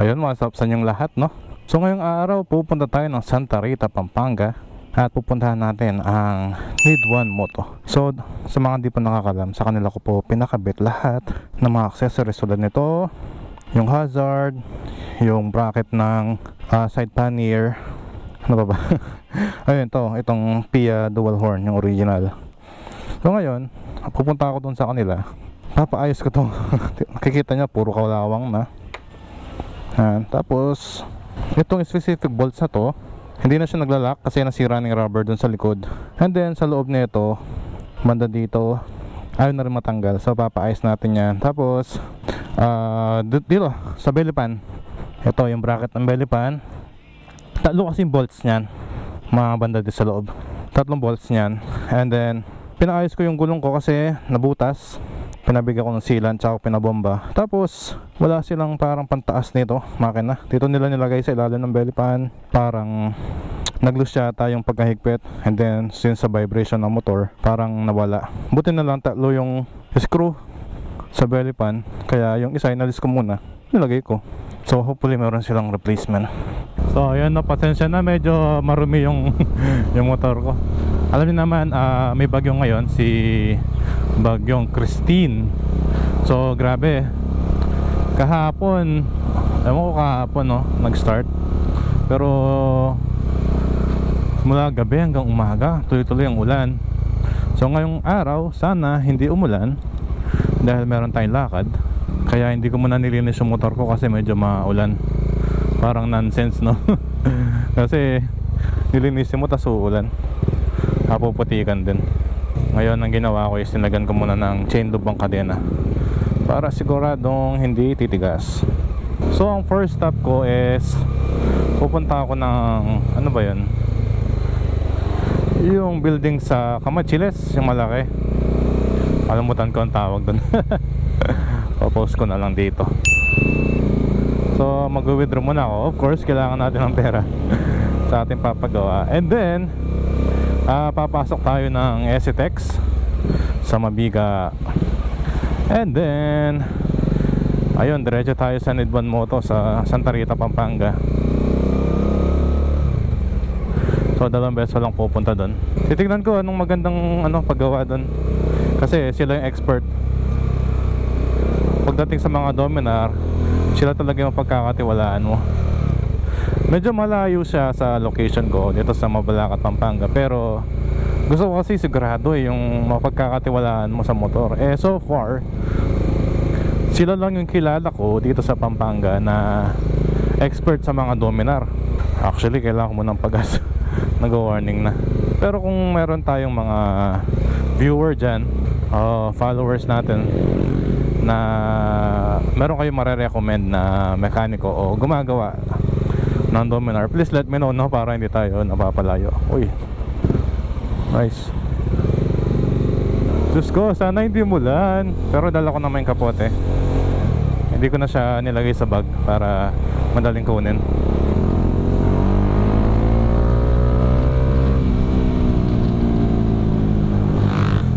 Ayun mga sops, sa inyong lahat, no? So ngayong araw pupunta tayo ng Santa Rita, Pampanga at pupuntahan natin ang Need 1 Moto. So sa mga hindi pa nakakalam, sa kanila ko po pinakabit lahat ng mga accessories tulad nito, yung hazard, yung bracket ng side pannier, ano ba ba? Ayun itong Pia dual horn, yung original. So ngayon pupunta ako dun sa kanila, papaayos ko to. Nakikita nyo puro kalawang na. Tapos itong specific bolts na to, hindi na siya naglalak kasi nasira ng rubber dun sa likod. And then sa loob nito, banda dito, ayaw na rin matanggal. So papaayos natin yan. Tapos dito sa belly pan, ito yung bracket ng belly pan. Tatlo kasing bolts nyan, mga banda dito sa loob. Tatlong bolts nyan. And then pinaayos ko yung gulong ko kasi nabutas. Pinabigyan ko ng sealant tsaka pinabomba. Tapos wala silang parang pantaas nito makina. Dito nila nilagay sa ilalim ng belly pan. Parang nag-loose yata yung pagkahigpit. And then since sa vibration ng motor, parang nawala. Buti na lang tatlo yung screw sa belly pan, kaya yung isa inalis ko muna, nilagay ko. So hopefully meron silang replacement. So ayun, no, pasensya na, medyo marumi yung yung motor ko. Alam niyo naman, may bagyo ngayon, si bagyong Christine. So grabe, kahapon, ewan ko kahapon, no, nag-start. Pero mula gabi hanggang umaga, tuloy-tuloy ang ulan. So ngayong araw, sana hindi umulan dahil meron tayong lakad. Kaya hindi ko muna nilinis yung motor ko kasi medyo maulan. Parang nonsense, no? Kasi nilinisin mo tas uulan, kapuputikan din. Ngayon ang ginawa ko is tinagan ko muna ng chain loop ang kadena para siguradong hindi titigas. So ang first stop ko is pupunta ako ng ano ba yun, yung building sa Camachiles, yung malaki. Kalimutan ko ang tawag doon. Post ko na lang dito. So mag-withdraw muna ako. Of course kailangan natin ng pera sa ating papagawa. And then papasok tayo ng SCTEX sa Mabiga. And then ayun, diretso tayo sa Need 1 Moto sa Santa Rita, Pampanga. So dalawang beses lang pupunta doon. Titignan ko anong magandang paggawa doon, kasi sila yung expert. Pagdating sa mga Dominar, sila talaga yung pagkakatiwalaan mo. Medyo malayo siya sa location ko dito sa Mabalacat, Pampanga, pero gusto ko kasi sigurado yung mapagkakatiwalaan mo sa motor. So far sila lang yung kilala ko dito sa Pampanga na expert sa mga Dominar. Actually kailangan ko munang pagas. Nag-warning na. Pero kung meron tayong mga viewer dyan, followers natin, na meron kayong marirecommend na mekaniko o gumagawa ng Dominar, please let me know, no, para hindi tayo napapalayo. Uy, nice. Diyos ko, sana hindi mulan. Pero dala ko naman yung kapote. Hindi ko na siya nilagay sa bag para madaling kunin.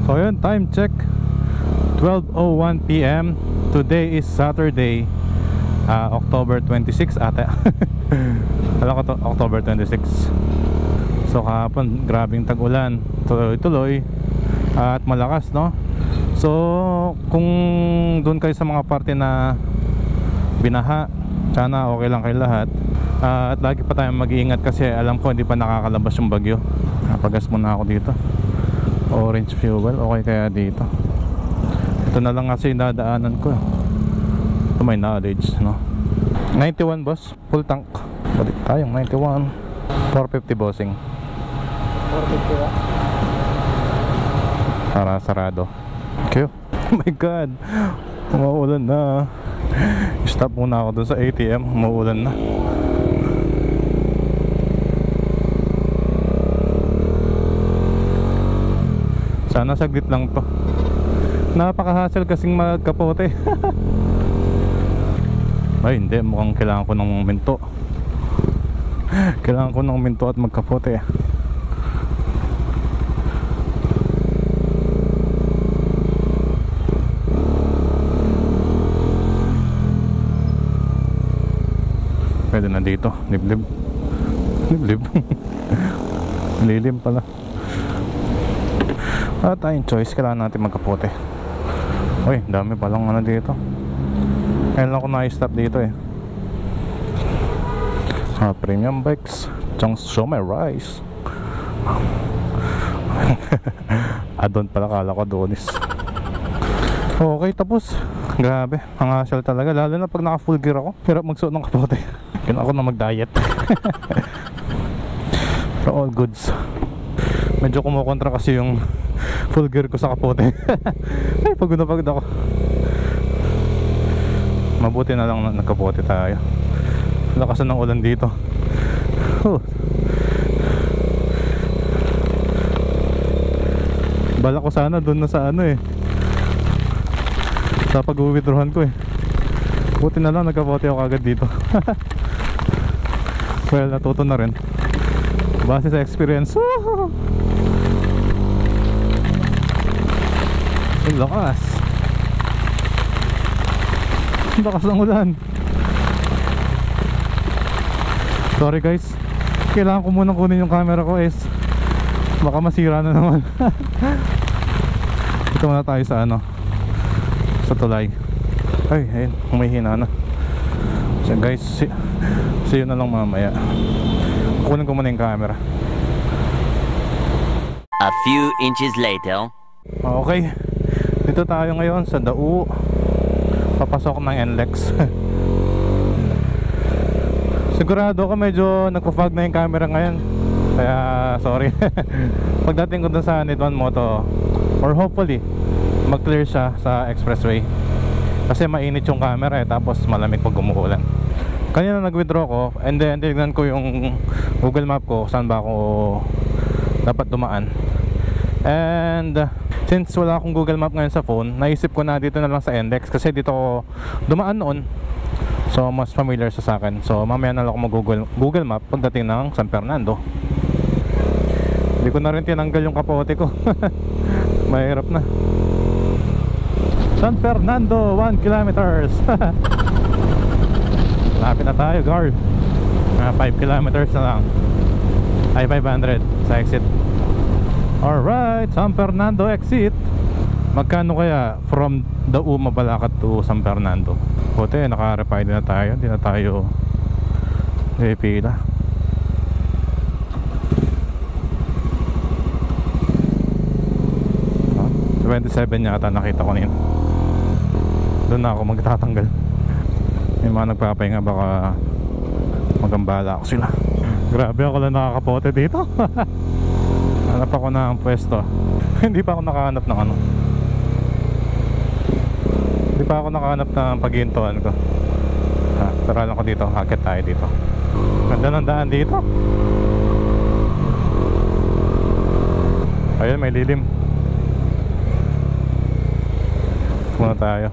So yun, time check 12:01 PM. Today is Saturday, October 26 ata. Alam ko to, October 26. So kahapon grabing tag-ulan, tuloy-tuloy at malakas, no? So kung doon kayo sa mga parte na binaha, sana okay lang kayo lahat. At lagi pa tayong mag-iingat kasi alam ko hindi pa nakakalabas yung bagyo. Napagas muna ako dito. Orange fuel, okay kaya dito. Ito na lang kasi dadaanan ko. To my knowledge, no? 91 boss, full tank. Balik tayong 91. 450 bossing. 450 ba? Para sarado. Okay. Oh my god, umuulan na. Stop muna ako dun sa ATM. Umuulan na. Sana saglit lang to. Napaka-hassle kasing magkapote. Ay hindi, mukhang kailangan ko ng minto. Kailangan ko ng minto at magkapote. Pwede na dito. Liblib. Liblib. Lilim pala. Wala tayong choice. Kailangan natin magkapote. Uy, dami palang ano dito. Kailan ako na-stop dito eh. Premium bikes. Show my rice. Adon pala, kala ko Adonis. Okay, tapos. Grabe, ang hassle talaga. Lalo na pag naka full gear ako. Hirap magsuot ng kapote. Kaya ako na mag-diet. Pero all goods. Medyo kumukontra kasi yung full gear ko sa kapote. Ay, pagod na pagod ako. Mabuti na lang na nagkapote tayo. Lakasan ng ulan dito. Bala ko sana doon na sa ano eh, sa pag-withdrawhan ko eh. Buti na lang nagkapote ako agad dito. Well, natuto na rin base sa experience. Ang lakas. Ang lakas ng ulan. Sorry guys, kailangan ko munang kunin yung camera ko is baka masira na naman. Ito muna tayo sa ano, sa tulay. Ay, ayun, humihina na. So guys, see you na lang mamaya. Kunin ko muna yung camera. A few inches later. Okay, dito tayo ngayon sa Dao. Papasok ng NLEX. Sigurado ako medyo nagpo-fog na yung camera ngayon. Kaya sorry. Pagdating ko dun sa Nidwan Moto, or hopefully mag-clear siya sa expressway. Kasi mainit yung camera eh, tapos malamig pag umuulan. Kanina nag-withdraw ko, and then tinignan ko yung Google Map ko saan ba ako dapat dumaan. And since wala akong Google Map ngayon sa phone, naisip ko na dito na lang sa NLEX kasi dito ako dumaan noon. So mas familiar sa akin. So mamaya na lang ako mag-Google Map pagdating ng San Fernando. Hindi ko na rin tinanggal yung kapote ko. Mahirap na. San Fernando, 1 kilometers. Lapit na tayo, guard. 5 kilometers na lang. Ay, 500 sa exit. Alright, San Fernando exit. Magkano kaya from Dao Mabalacat to San Fernando? Puti, naka-reply na tayo. Hindi na tayo pila. Oh, 27 yata nakita ko nito. Doon na ako magtatanggal. May mga nagpapahinga, baka magambala ako sila. Grabe, ako lang nakakapote dito. Hanap ako ng pwesto. Hindi pa ako nakahanap ng ano. Hindi pa ako nakahanap ng paghintuan ko. Tara lang ko dito, hakit tayo dito. Ganda ng daan dito. Ayun, may lilim. Muna tayo.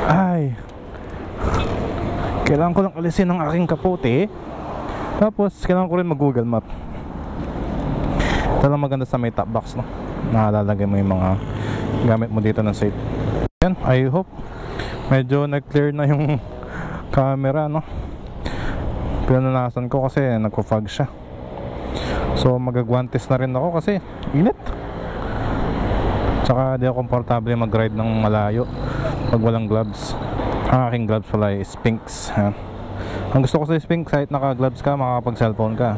Ay, kailangan ko lang alisin ang aking kapote. Tapos kailangan ko rin mag Google Map. Ito lang maganda sa may top box, no? Nakalalagay mo yung mga gamit mo dito ng safe. Yan, I hope medyo nag-clear na yung camera, no? Pinananasan ko kasi nagko-fog siya. So magagwantes na rin ako kasi init. Tsaka di ako komportable mag-ride ng malayo pag walang gloves. Ang aking gloves pala is Sphinx. Ang gusto ko sa Sphinx, kahit naka-gloves ka, makakapag-cellphone ka.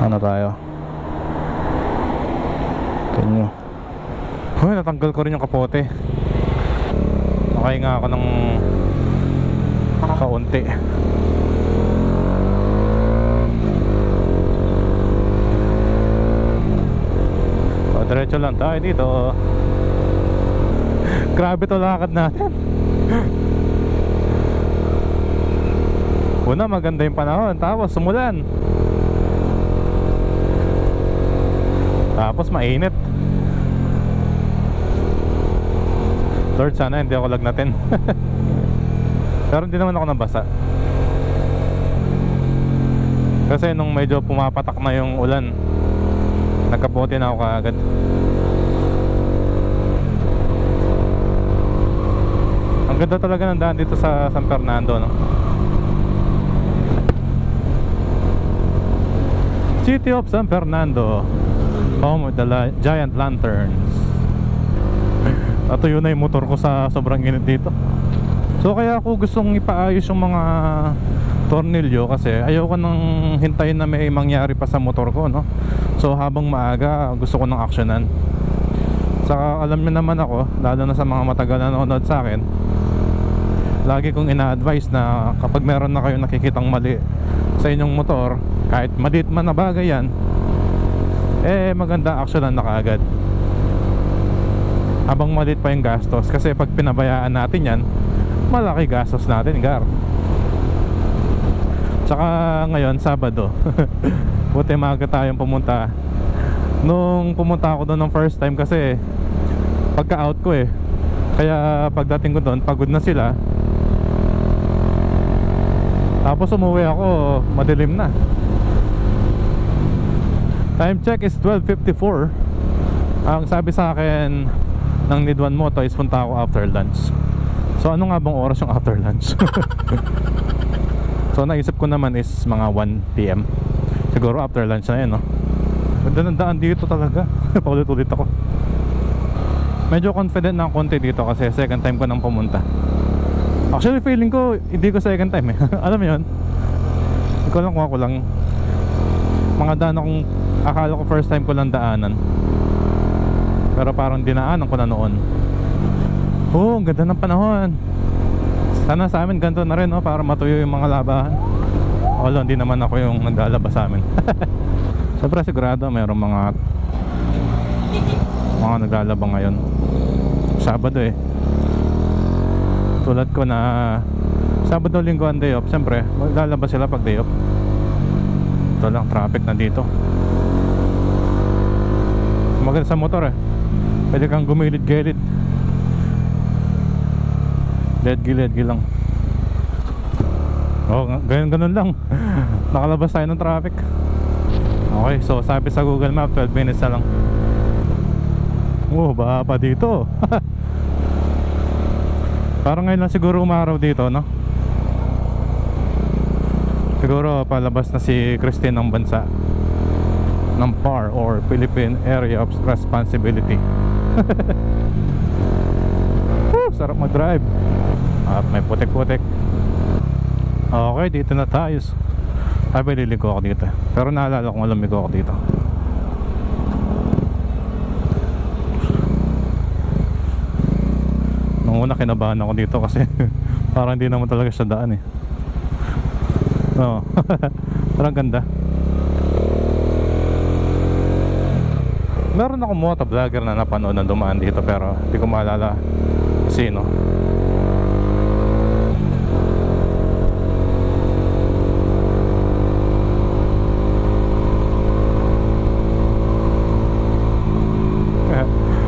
Ano tayo? Tingnan. Uy, natanggal ko rin yung kapote. Nakahinga ako ng kaunti. So, diretso lang tayo dito. Grabe to lakad natin. Una, maganda yung panahon, tapos sumulan. Tapos mainit. Lord, sana hindi ako lagnatin. Pero hindi naman ako nabasa. Kasi nung medyo pumapatak na yung ulan, nagkapote na ako kaagad. Ang ganda talaga ng daan dito sa San Fernando, no? City of San Fernando, home of the giant lanterns. Natuyo na yung motor ko sa sobrang init dito. So kaya ako gustong ipaayos yung mga tornilyo kasi ayoko nang hintayin na may mangyari pa sa motor ko, no? So habang maaga gusto ko nang aksyonan. Saka alam niyo naman ako, lalo na sa mga matagal na nanonood sa akin, lagi kong ina-advise na kapag meron na kayong nakikitang mali sa inyong motor, kahit maliit man na bagay yan, eh maganda aksyonan na kaagad habang maliit pa yung gastos. Kasi pag pinabayaan natin yan, malaki gastos natin, gar. Tsaka ngayon, Sabado buti maaga tayong pumunta. Nung pumunta ako doon ng first time kasi pagka-out ko eh, kaya pagdating ko doon pagod na sila. Tapos umuwi ako, madilim na. Time check is 12:54. Ang sabi sa akin ng Need One Moto is punta ako after lunch. So ano nga bang oras yung after lunch? So naisip ko naman is mga 1 PM. Siguro after lunch na yun, no? Ganda ng daan dito talaga. Paulit-ulit ako. Medyo confident na konti dito kasi second time ko nang pumunta. Actually feeling ko hindi ko second time eh. Alam mo yun, hindi ko lang kung ako lang mga daan akong akala ko first time ko lang daanan, pero parang dinaanan ko na noon. Oh, ang ganda ng panahon. Sana sa amin ganito na rin, no? Para matuyo yung mga labahan. Although hindi naman ako yung naglalaba sa amin. Siyempre sigurado mayroong mga naglalaba ngayon. Sabado eh. Tulad ko na Sabado, Linggo ang day off. Siyempre maglalaba sila pag day off. Ito lang, traffic na dito. Maganda sa motor eh, pwede kang gumilid-gilid. Ledgi lang. Oh, ganun lang. Nakalabas tayo ng traffic. Okay, so sabi sa Google Map 12 minutes na lang. Oh, baka pa dito. Parang ngayon lang siguro umaraw dito, no? Siguro palabas na si Christine ng bansa ng PAR or Philippine Area of Responsibility. Sarap mag-drive at may putik-putik. Okay, dito na tayo. Sabi liligo ako dito, pero naalala kong lumigo ako dito. Nung una kinabahan ako dito kasi parang hindi naman talaga siya daan eh. No. Parang ganda. Meron akong motovlogger na napanood na dumaan dito pero hindi ko maalala sino.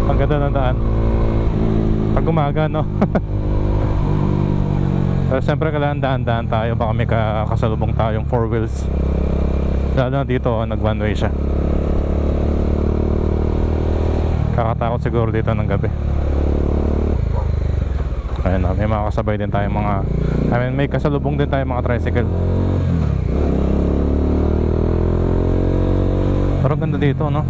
Ang ganda ng daan pag umaga, no? Pero siyempre kailangan daan-daan tayo, baka may kasalubong tayong 4 wheels. Lalo na dito, nag one way siya. Kakatakot siguro dito ng gabi. Ayun na, may mga kasabay din tayong mga may kasalubong din tayong mga tricycle. Pero ganda dito, no?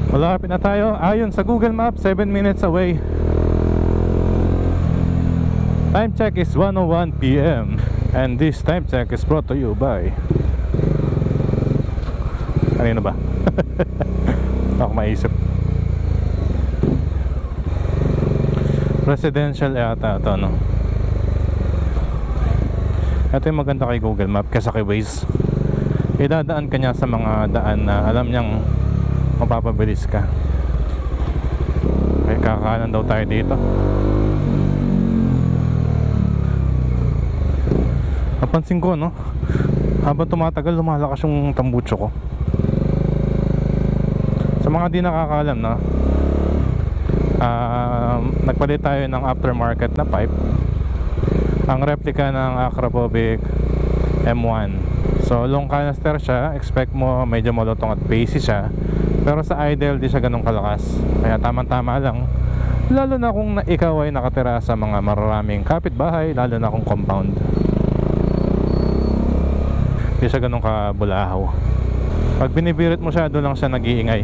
Malapit na tayo. Ayon sa Google Maps, 7 minutes away. Time check is 1:01 PM. And this time check is brought to you by kanino ba? Ako maisip. Residential yata ito, no? Ito yung maganda kay Google Map kaysa kay Waze. Idadaan ka niya sa mga daan na alam niyang mapapabilis ka. Okay, kakanan daw tayo dito. Napansin ko, no? Habang tumatagal, lumalakas yung tambucho ko. Sa mga di nakakaalam, no? Nagpalit tayo ng aftermarket na pipe. Ang replica ng Akrapovic M1. So long canister siya. Expect mo medyo malutong at bassy siya. Pero sa idle di siya ganun kalakas. Kaya tamang-tama lang Lalo na kung ikaw ay nakatira sa mga maraming kapitbahay, lalo na kung compound. Hindi siya ganun kabulahaw. Pag binibirit mo siya, doon lang siya nag-iingay.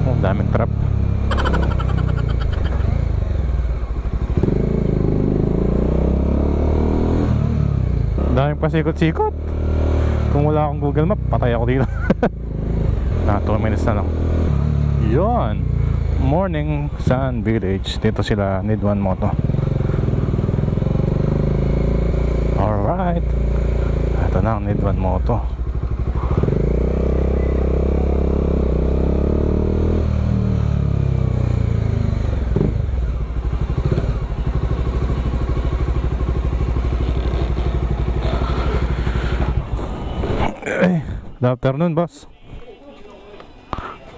Oh, daming trap. Daming pasikot-sikot. Kung wala akong Google Map, patay ako dito. Na 2 minutes na lang. Yun, Morning Sun Village. Dito sila Need One Moto. Alright, ito na ang Need One Moto. Good afternoon, boss.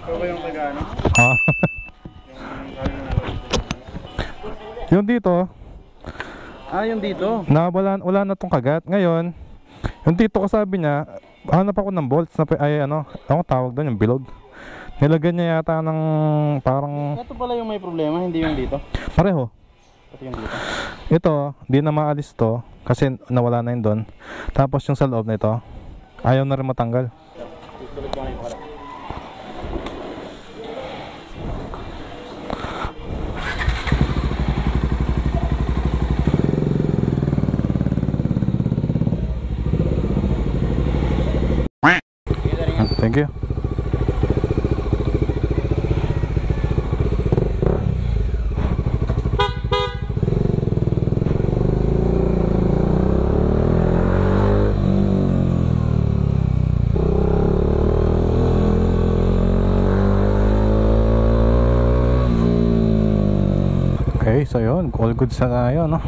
Ito ba yung taga-ano? Ha? Yung dito, Yung dito. wala na tong kagat. Ngayon, yung dito kasabi niya, hanap ako ng bolts na ay ano tawag doon, yung bilog. Nilagyan niya yata ng parang Ito pala yung may problema, hindi yung dito. pareho. Pati yung dito. Ito, di na maalis to kasi nawala na yun doon. Tapos yung sa loob na ito, ayaw na rin matanggal. Tuloy ko na yung pala. Thank you. Okay, so yun, all good sa tayo, no?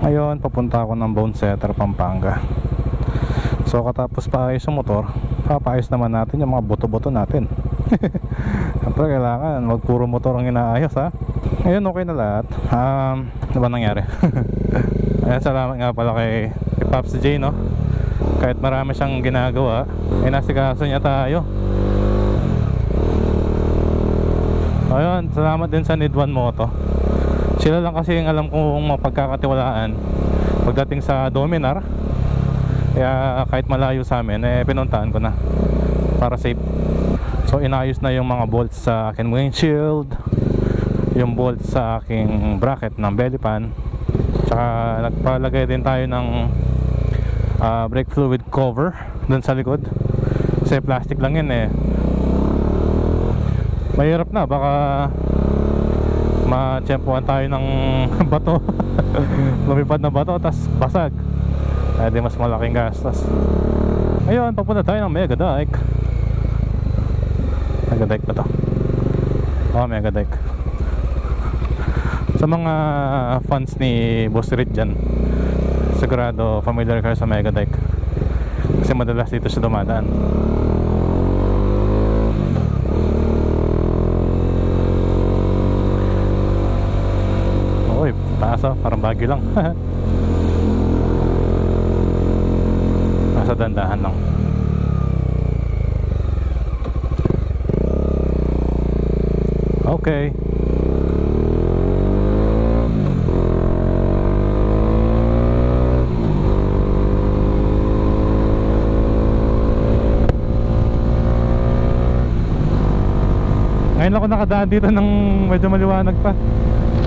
Ngayon, papunta ako ng Bone Setter, Pampanga. So katapos paayos yung motor, papaayos naman natin yung mga boto-boto natin. Siyempre kailangan wag puro motor ang inaayos, ha. Ngayon okay na lahat. Ano ba nangyari? Ayan, salamat nga pala kay Pops J, no? Kahit marami siyang ginagawa, ay nasikaso niya tayo. Ayun, salamat din sa Need One Moto. Sila lang kasi yung alam kong mapagkakatiwalaan pagdating sa Dominar. Kaya kahit malayo sa amin, pinuntahan ko na para safe. So inayos na yung mga bolts sa aking windshield, yung bolts sa aking bracket ng belly pan. Tsaka nagpalagay din tayo ng brake fluid cover dun sa likod. Kasi plastic lang yun eh. Mahirap na, baka matsyempohan tayo ng bato. Lumipad na bato, tas basag. Di mas malaking gastos. Ngayon, papunta tayo ng Megadike. Megadike ba to? Oh, Megadike. Sa mga fans ni Boss Reed dyan, sigurado familiar kayo sa Megadike kasi madalas dito siya dumadaan. Oy, taas oh, parang Baguio lang. Nasa dandahan lang. Okay. Ngayon ako nakadaan dito ng medyo maliwanag pa.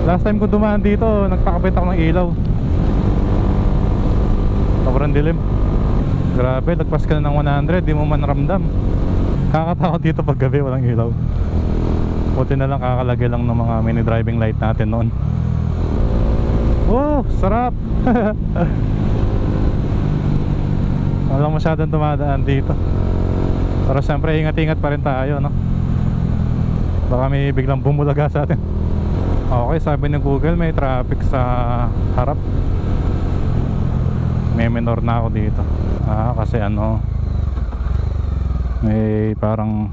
Last time ko dumaan dito, nagpakapit ako ng ilaw. Sobrang dilim. Grabe, lagpas ka na ng 100, di mo man ramdam. Kakatakot dito pag gabi, walang ilaw. Buti na lang kakalagay lang ng mga mini driving light natin noon. Oh, sarap. Walang masyadong dumadaan dito. Pero siyempre ingat-ingat pa rin tayo, no? Baka may biglang bumulaga sa atin. Okay, sabi ng Google may traffic sa harap. May minor na ako dito. Kasi ano, may parang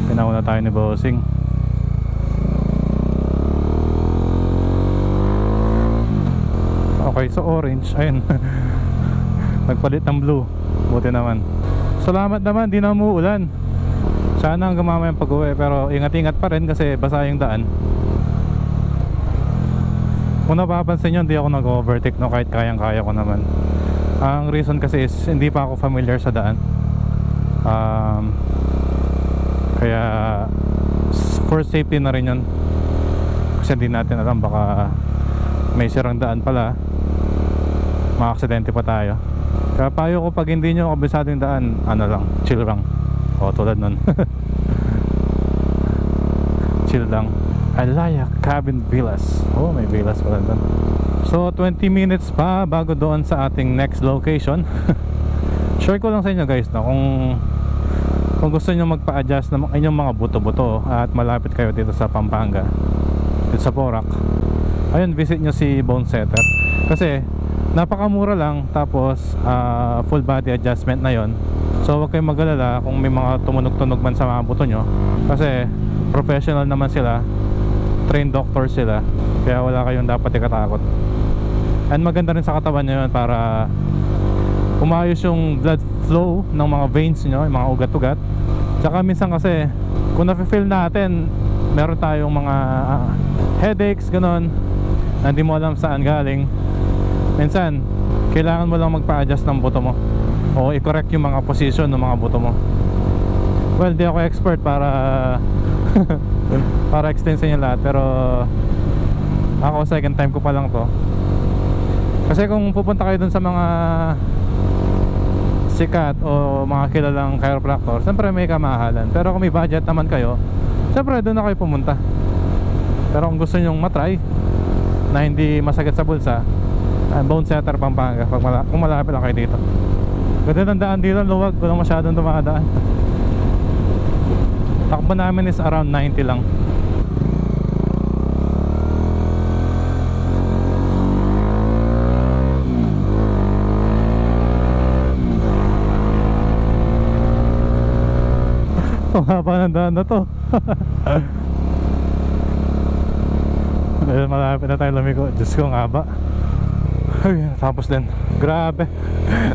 Pinauna tayo ni Bossing. Okay, so orange, ayun. Nagpalit ng blue. Buti naman. Salamat naman, di na umuulan. Sana hanggang mamayang pag-uwi, pero ingat-ingat pa rin kasi basa yung daan. Kung napapansin nyo, hindi ako nag-overtake, no, kahit kayang-kaya ko naman. Ang reason kasi is hindi pa ako familiar sa daan. Kaya for safety na rin yun. Kasi hindi natin alam, baka may sirang daan pala, ma-aksidente pa tayo. Kaya payo ko, pag hindi nyo kabisado yung daan, ano lang, chill lang. O tulad nun. Chill lang. Alaya Cabin Villas. Oh, may villas pala doon. So 20 minutes pa bago doon sa ating next location. Share ko lang sa inyo guys, no, kung gusto nyo magpa-adjust ng inyong mga buto-buto at malapit kayo dito sa Pampanga, dito sa Porac, ayun, visit nyo si Bone Setter. Kasi napakamura lang, tapos full body adjustment na yon. So huwag kayong mag-alala kung may mga tumunog-tunog man sa mga buto nyo, kasi professional naman sila, trained doctor sila, kaya wala kayong dapat ikatakot. And maganda rin sa katawan nyo yun para umayos yung blood flow ng mga veins nyo, yung mga ugat-ugat. Tsaka minsan kasi kung nafe-feel natin meron tayong mga headaches, ganon, na hindi mo alam saan galing, minsan kailangan mo lang magpa-adjust ng buto mo o i-correct yung mga position ng mga buto mo. Well, di ako expert para para explain sa inyo lahat, pero ako second time ko pa lang to. Kasi kung pupunta kayo dun sa mga sikat o mga kilalang chiropractor, siyempre may kamahalan. Pero kung may budget naman kayo, siyempre doon na kayo pumunta. Pero kung gusto nyong matry na hindi masagat sa bulsa, Bone Setter Pampanga, kung malapit lang kayo dito. Ganda ng daan dito, luwag, walang masyadong dumadaan. Takbo namin is around 90 lang. Ang haba ng daan na to. Dahil malapit na tayo lumiko. Diyos ko, ang haba. Ay, tapos din, grabe.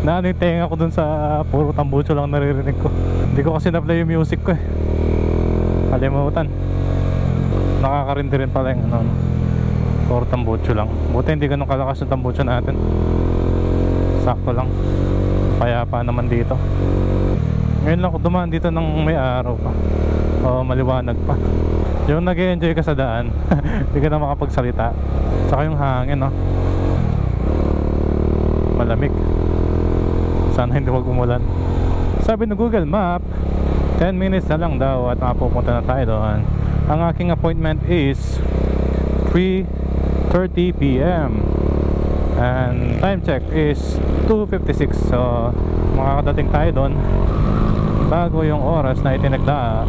Naano yung tenga ko dun sa puro tambucho lang naririnig ko. Hindi ko kasi na-play yung music ko eh. Kalimutan. Nakakarindi rin pala yung ano, puro tambucho lang. Buti hindi ganun kalakas yung tambucho natin. Sakto lang. Payapa naman dito. Ngayon lang ako dumaan dito ng may araw pa, o maliwanag pa. Yung nag-enjoy ka sa daan, hindi ka na makapagsalita. Saka yung hangin, no? Malamig. Sana hindi wag umulan. Sabi ng Google Map, 10 minutes na lang daw at mapupunta na tayo doon. Ang aking appointment is 3:30 PM and time check is 2:56. So makakadating tayo doon bago yung oras na itinagda.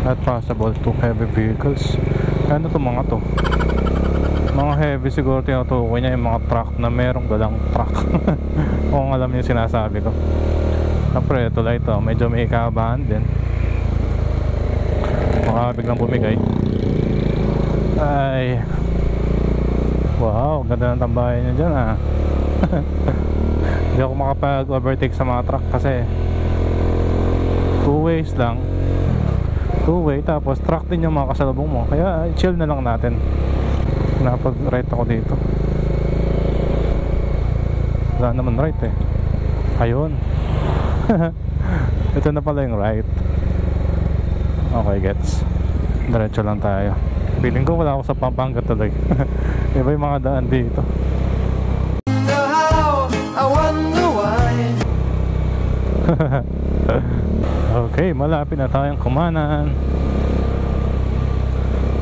Not possible to heavy vehicles. Ano to mga to? Mga heavy siguro tinutukoy niya yung mga truck na merong dalang truck. Kung alam niyo yung sinasabi ko. Siyempre tulay ito, medyo may kabahan din. Baka biglang bumigay. Ay, wow, ganda ng tambayan niya dyan ah. Hindi ako makapag-overtake sa mga truck kasi 2 ways lang, 2 way, tapos truck din yung mga kasalubong mo. Kaya chill na lang natin. Napag-right ako dito. Wala naman right eh. Ayun. Ito na pala yung right. Okay, gets. Diretso lang tayo. Feeling ko wala ako sa Pampanga tuloy. Iba yung mga daan dito. I wonder why. Okay, malapit na tayong kumanan.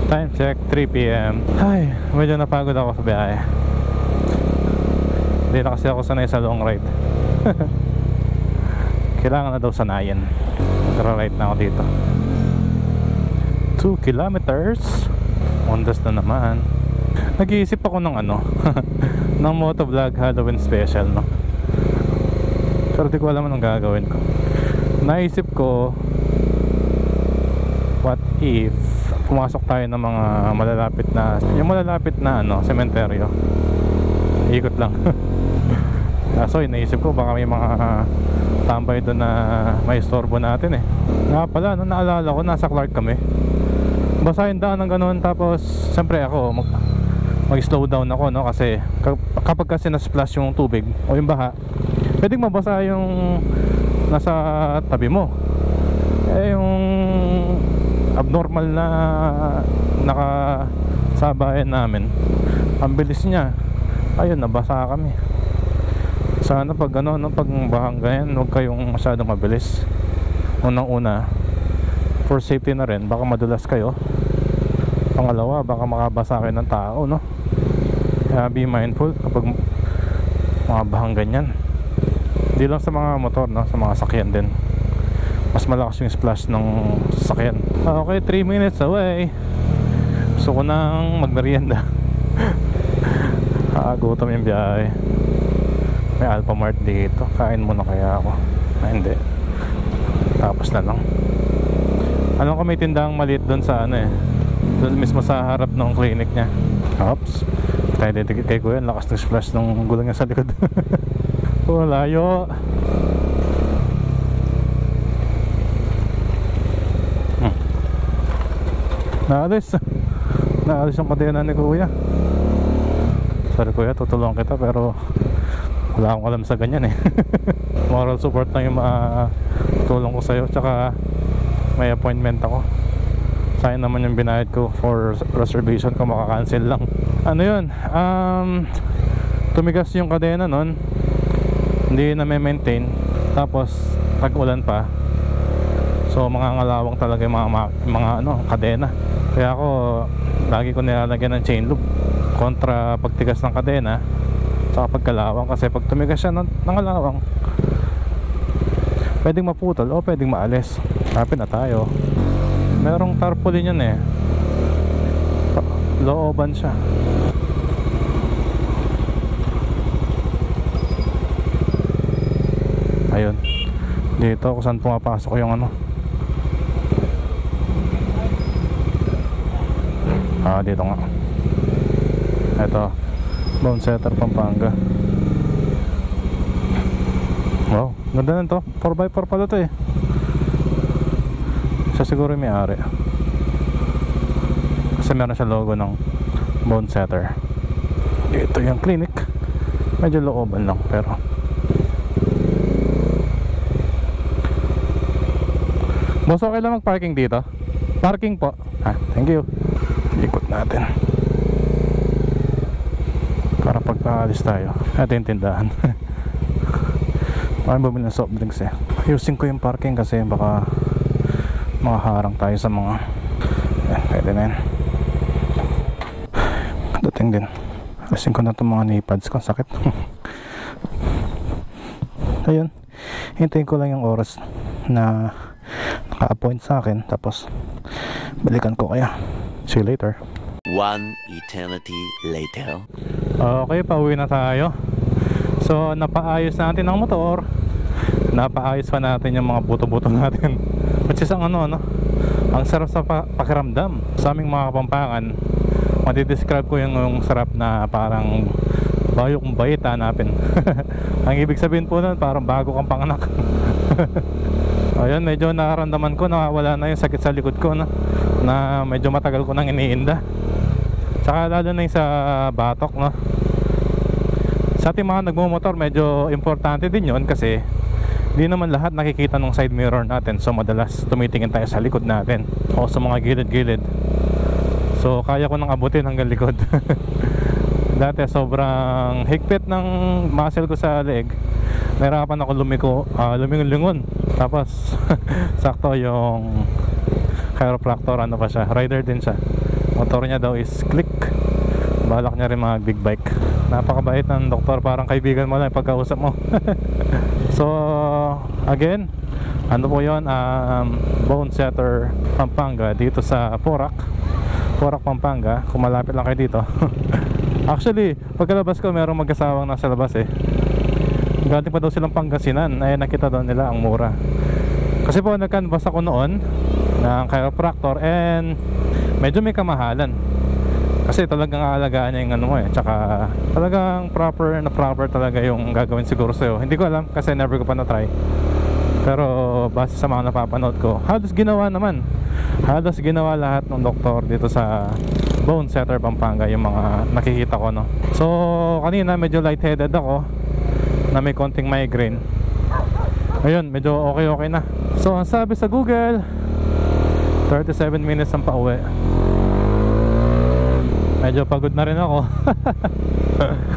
Time check 3 PM. Ay, medyo napagod ako sa biyahe. Hindi na kasi ako sanay sa long ride. Kailangan na daw sanayin. Magra-ride na ako dito. 2 kilometers. Ondas na naman. Nag-iisip ako ng ano ng motovlog Halloween special, no? Pero di ko alam anong gagawin ko. Naisip ko, what if pumasok tayo ng mga malalapit na, yung malalapit na ano, sementeryo. Ikot lang. So naisip ko baka may mga tambay doon na may istorbo natin eh. Nga pala, no, naalala ko, nasa Clark kami. Basa yung daan ng ganun, tapos siyempre ako mag-slow down ako, no, kasi kapag kasi na-splash yung tubig o yung baha, pwedeng mabasa yung nasa tabi mo. Eh yung abnormal na nakasabayan namin, ang bilis niya, ayun, nabasa kami. Sana pag ano, no, pag bahang ganyan, huwag kayong masyadong mabilis. Unang una, for safety na rin, baka madulas kayo. Pangalawa, baka makabasa kayo ng tao, no? Kaya be mindful kapag mga bahang ganyan. Hindi lang sa mga motor, no? Sa mga sakyan din. Mas malakas yung splash ng sakyan. Okay, 3 minutes away. Gusto ko nang magmerienda. Gutom yung biyahe. May Alphamart dito. Kain muna kaya ako. Hindi. Tapos na lang. Alam ko may tindang maliit doon sa ano eh, doon mismo sa harap ng clinic niya. Oops. Tayo dito kay Kuya. Lakas ng splash ng gulong niya sa likod. Oh, layo. Naalis yung kadena ni Kuya. Sorry Kuya, tutulungan kita pero wala akong alam sa ganyan eh. Moral support lang yung tulong ko sa'yo. Tsaka may appointment ako. Sayang naman yung binayad ko for reservation ko, makakancel lang. Ano yun, tumigas yung kadena nun, hindi na may maintain, tapos tag-ulan pa, so mga ngalawang talaga yung mga ano, kadena. Kaya ako lagi ko nilalagyan ng chain loop kontra pagtigas ng kadena saka pagkalawang, kasi pag tumigas siya ng ngalawang, pwedeng maputol o pwedeng maalis. Happy na tayo. Merong tarpaulin yan eh, looban siya. Ayun, dito kung saan pumapasok yung ano. Dito nga. Ito, Bone Setter, Pampanga. Wow, ganda na to. 4x4 pala to eh. Siya siguro yung may-ari, kasi meron siya logo ng Bone Setter. Ito yung clinic. Medyo looban lang pero boss, okay lang mag-parking dito? Parking po. Thank you. Ikot natin para pagpaalis tayo. Ito yung tindahan. Parang bumili ng soft drinks eh. Ayusin ko yung parking kasi baka makaharang tayo sa mga pwede na yan. Dating din. Ayusin ko na itong mga knee pads ko. Sakit. Ayun, hintayin ko lang yung oras na naka-appoint sa akin, tapos balikan ko kaya. See you later. One eternity later. Okay, pauwi na tayo. So napaayos natin ang motor, napaayos pa natin yung mga buto-buto natin. Which is ang ang sarap sa pakiramdam. Sa aming mga Kapampangan, madidescribe ko yung sarap na parang bayo kong bait, hanapin. Ang ibig sabihin po nun, parang bago kang panganak. Ayun, medyo nakaramdaman ko na wala na yung sakit sa likod ko, no? Na medyo matagal ko nang iniinda. Saka lalo na yung sa batok, no? Sa ating mga nagmumotor, medyo importante din yon kasi di naman lahat nakikita ng side mirror natin. So madalas tumitingin tayo sa likod natin o sa mga gilid-gilid. So kaya ko nang abutin hanggang likod. Dati sobrang higpit ng muscle ko sa leg, nahirapan ako lumingon-lingon. Tapos sakto yung chiropractor, ano pa siya, rider din siya, motor niya daw is click. Balak niya rin mga big bike. Napakabait ng doktor, parang kaibigan mo lang pagkausap mo. So again, ano po yun, Bone Setter Pampanga, dito sa Porac, Pampanga. Kung malapit lang kayo dito. Actually, pagkalabas ko, merong mag-asawang nasa labas eh. Galing pa daw silang Pangasinan. Ay, nakita daw nila ang mura. Kasi po, nagkanvas ako noon ng chiropractor and medyo may kamahalan. Kasi talagang aalagaan niya yung ano mo eh. Tsaka talagang proper talaga yung gagawin siguro sa'yo. Hindi ko alam kasi never ko pa na-try. Pero base sa mga napapanood ko, halos ginawa naman. Halos ginawa lahat ng doktor dito sa Bone Setter Pampanga, yung mga nakikita ko, no. So kanina medyo lightheaded ako, na may konting migraine. Ayun, medyo okay na. So ang sabi sa Google, 37 minutes ang pauwi. Medyo pagod na rin ako.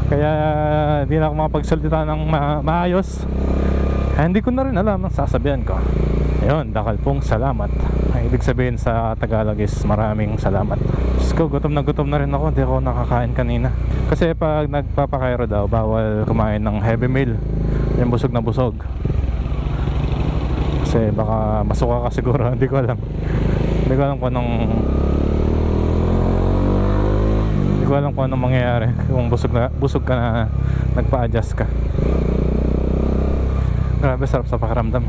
Kaya hindi na ako makapagsalita ng maayos. Hindi ko na rin alam ang sasabihan ko. Ayun, dakal pong salamat. Ang ibig sabihin sa Tagalog is maraming salamat. Diyos ko, gutom na rin ako. Hindi ako nakakain kanina. Kasi pag nagpapakairo daw, bawal kumain ng heavy meal. Yung busog na busog. Kasi baka masuka ka siguro. Hindi ko alam. Hindi ko alam kung anong mangyayari kung busog ka na nagpa-adjust ka. Grabe, sarap sa pakiramdam.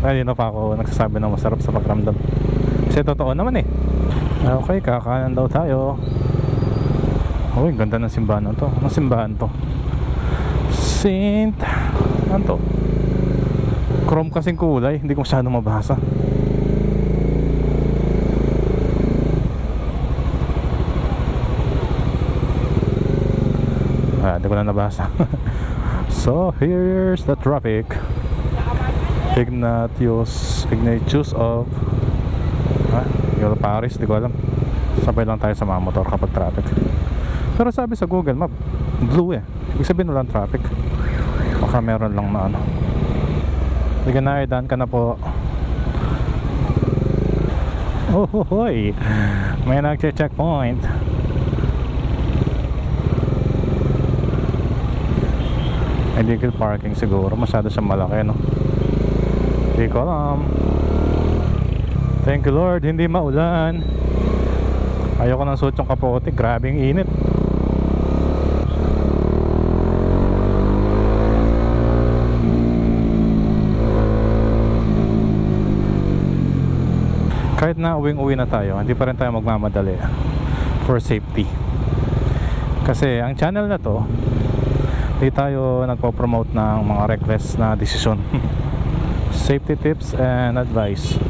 Kanina pa ako nagsasabi na masarap sa pakiramdam. Kasi totoo naman eh. Okay, kakanan daw tayo. Uy, ganda ng simbahan to. Anong simbahan to? Saint... ano to? Chrome kasing kulay. Hindi ko masyadong mabasa. Hindi ko na nabasa. So here's the traffic. Ignatius of Yolo Paris, di ko alam. Sabay lang tayo sa mga motor kapag traffic. Pero sabi sa Google Map, blue eh. Ibig sabihin walang traffic. Baka meron lang na ano. Hindi ka na, daan ka na po. Oh hoy, may nag-checkpoint. Illegal parking siguro, masyado siyang malaki, no? Hindi ko alam. Thank you Lord, hindi maulan. Ayoko ng suot yung kapote, grabing init. Kahit na uwing-uwi na tayo, hindi pa rin tayo magmamadali for safety. Kasi ang channel na to, hindi tayo nagpo-promote ng mga reckless na desisyon. Safety tips and advice,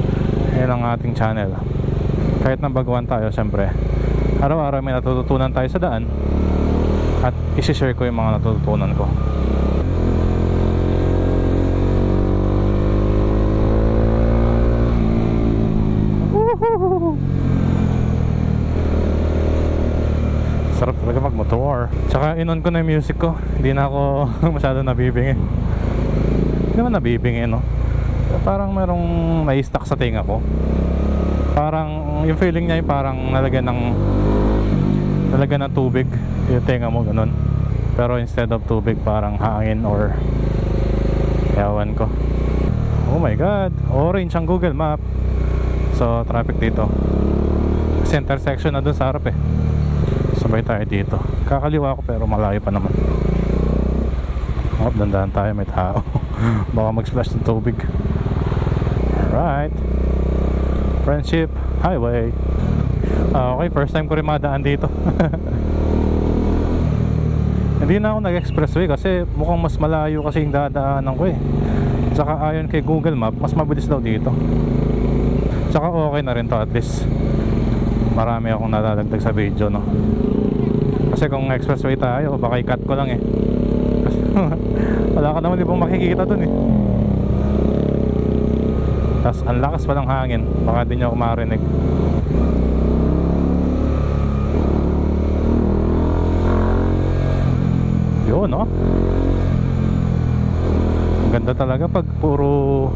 yan ang ating channel. Kahit na baguhan tayo, syempre araw-araw may natututunan tayo sa daan, at isi-share ko yung mga natututunan ko. Sarap talaga magmotor. Tsaka inon ko na yung music ko. Hindi na ako masyado nabibingi. Hindi naman nabibingi, no? Parang merong nai-stuck sa tinga ko. Parang yung feeling niya yung parang nalagyan ng tubig yung tinga mo, ganun. Pero instead of tubig, parang hangin or ewan ko. Oh my god, orange ang Google Map. So traffic dito kasi intersection na dun sa harap eh. Sabay tayo dito. Kakaliwa ako pero malayo pa naman. Oh, dandahan tayo, may tao. Baka mag-splash ng tubig. Alright, Friendship Highway. Okay, first time ko rin madaan dito. Hindi na ako nag-expressway kasi mukhang mas malayo kasi yung dadaanan ko eh. Tsaka ayon kay Google Map, mas mabilis daw dito. Tsaka okay na rin to, at least marami akong nadadagdag sa video, no? Kasi kung expressway tayo, baka i-cut ko lang eh. Wala ka naman ibang makikita dun eh. Tapos ang lakas pa ng hangin, baka di nyo ako marinig. Yun, no? Ang ganda talaga pag puro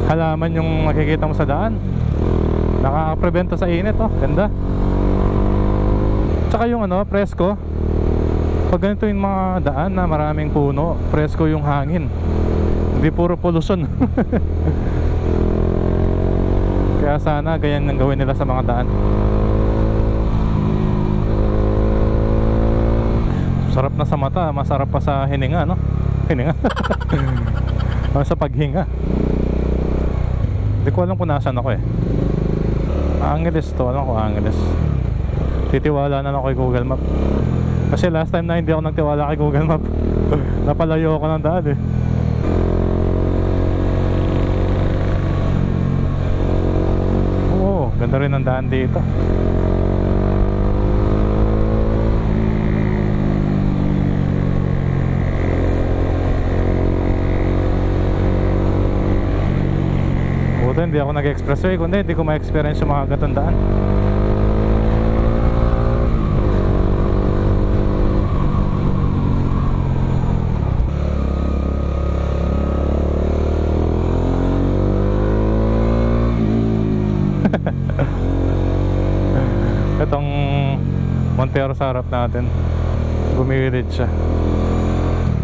halaman yung makikita mo sa daan. Nakaka-prevento sa init, oh. Ganda. Tsaka yung ano, presko. Pag ganito yung mga daan na maraming puno, presko yung hangin. Hindi puro pollution. Kaya sana ganyan ang gawin nila sa mga daan. Sarap na sa mata, masarap pa sa hininga, no? Hininga. Sa paghinga. Hindi ko alam kung nasaan ako eh. Angeles to, alam ko Angeles. Titiwala na ako kay Google Map. Kasi last time na hindi ako nagtiwala kay Google Map. Napalayo ako ng daan eh. Ganda rin ang daan dito. Buti hindi ako nag-expressway, kundi hindi ko ma-experience yung mga gatandaan. Itong Montero sa harap natin, gumilid siya.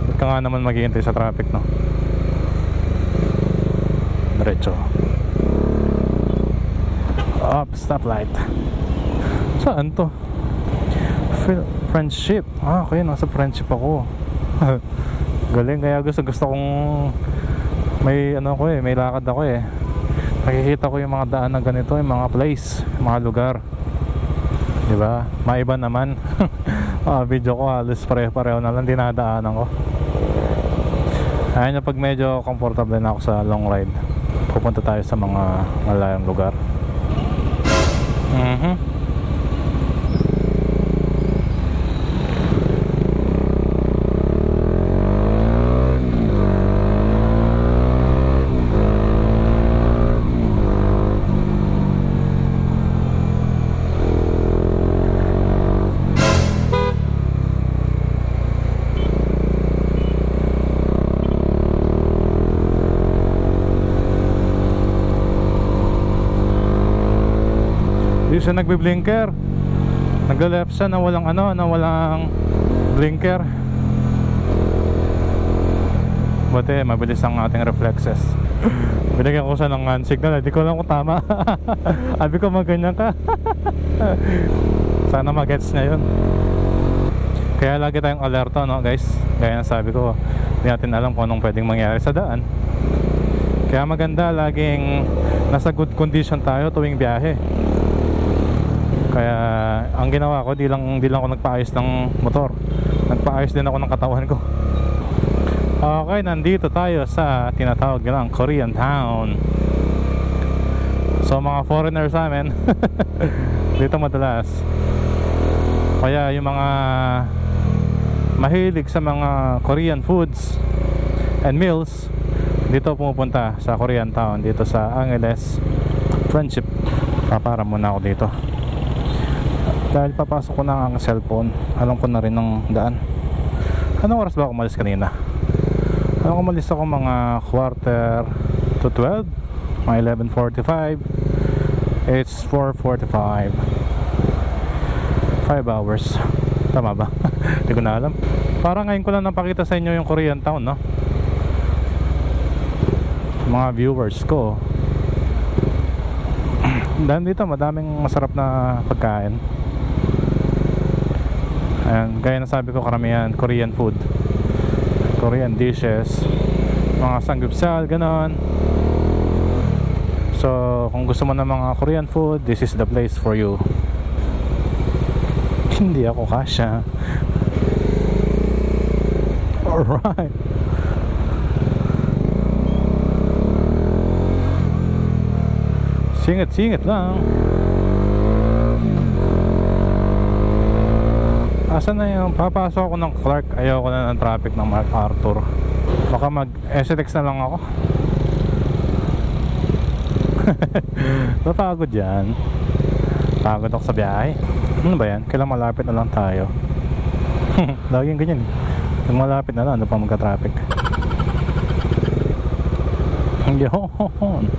Ba't ka nga naman maghihintay sa traffic, no? Diretso. Up, stoplight. Saan to? Friendship. Ah, okay, nasa friendship ako. Galing, kaya gusto kong may ano ko may lakad ako nakikita ko yung mga daan na ganito, yung mga place, mga lugar, diba? Maiba naman. Video ko halos pareho na lang dinadaanan ko. Ayun na, pag medyo comfortable na ako sa long ride, pupunta tayo sa mga malayang lugar. Hindi siya nagbi-blinker. Nag-left siya na walang walang blinker. Buti mabilis ang ating reflexes. Binigyan ko siya ng hand signal, hindi ko alam kung tama. Sabi ko maganyan ka. Sana magets niya yun. Kaya lagi tayong alerto, no guys. Gaya ng sabi ko, hindi natin alam kung anong pwedeng mangyari sa daan. Kaya maganda laging nasa good condition tayo tuwing biyahe. Kaya ang ginawa ko, di lang ako nagpaayos ng motor, nagpaayos din ako ng katawan ko. Okay, nandito tayo sa tinatawag nilang Korean Town. So mga foreigners sa amin dito madalas. Kaya yung mga mahilig sa mga Korean foods and meals, dito pumupunta sa Korean Town, dito sa Angeles Friendship. Papara muna ako dito dahil papasok ko na ang cellphone. Alam ko na rin ng daan. Anong oras ba ako umalis kanina? Alam ko umalis ako mga 11:45, mga 11:45. It's 4:45. 5 hours. Tama ba? Hindi ko na alam. Parang ngayon ko lang napakita sa inyo yung Korean Town, no? Mga viewers ko. Dahil dito madaming masarap na pagkain. Ayan, gaya na sabi ko, karamihan Korean food, Korean dishes, mga samgyeopsal, ganon. So kung gusto mo ng mga Korean food, this is the place for you. Hindi ako kasya. Alright. Singit lang. Asan na yung papasok ako ng Clark? Ayoko na ng traffic ng MacArthur. Baka mag-SLX na lang ako. Napagod yan. Pagod ako sa biyahe. Ano ba yan? Kailang malapit na lang tayo. Laging ganyan. Yung malapit na lang, ano pa magka-traffic. Yun.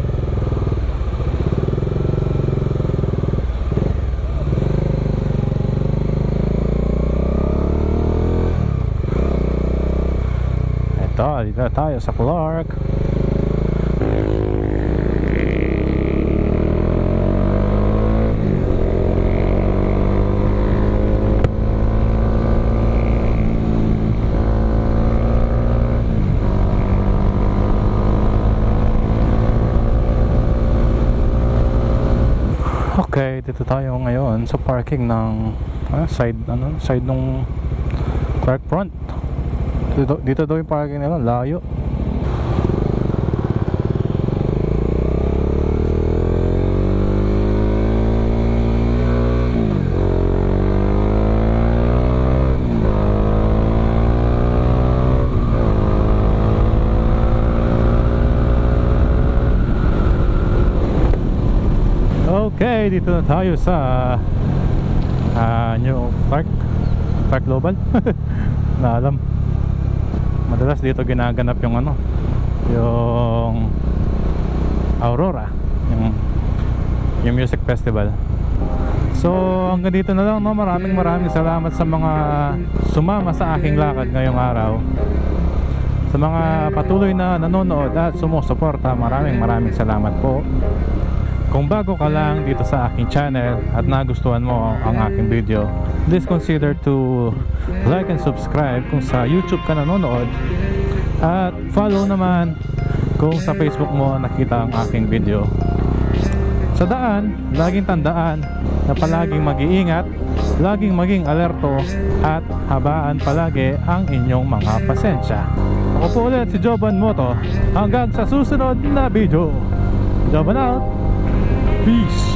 Dito tayo sa Clark. Okay, dito tayo ngayon sa parking ng side nung Clark front. Dito daw yung parking nila, layo. Okay, dito na tayo sa New Park Global. Na alam, madalas dito ginaganap yung ano, yung Aurora, yung music festival. So hanggang dito na lang, no? Maraming salamat sa mga sumama sa aking lakad ngayong araw. Sa mga patuloy na nanonood at sumusuporta, maraming salamat po. Kung bago ka lang dito sa aking channel at nagustuhan mo ang aking video, please consider to like and subscribe kung sa YouTube ka nanonood, at follow naman kung sa Facebook mo nakita ang aking video. Sa daan, laging tandaan na palaging mag-iingat, laging maging alerto, at habaan palagi ang inyong mga pasensya. Ako po ulit si Jovan Moto, hanggang sa susunod na video. Jovan out. Peace.